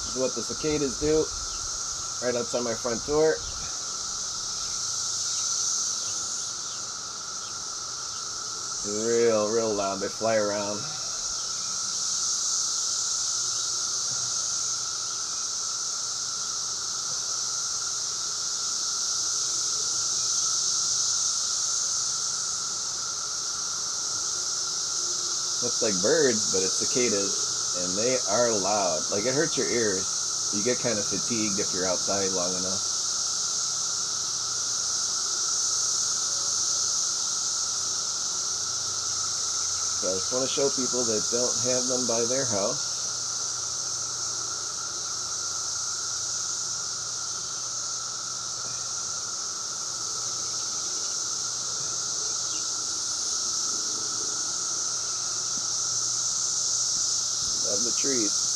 This is what the cicadas do right outside my front door. Real loud. They fly around. Looks like birds, but it's cicadas, and they are loud. Like, it hurts your ears. You get kind of fatigued if you're outside long enough. So I just want to show people that don't have them by their house. Of the trees.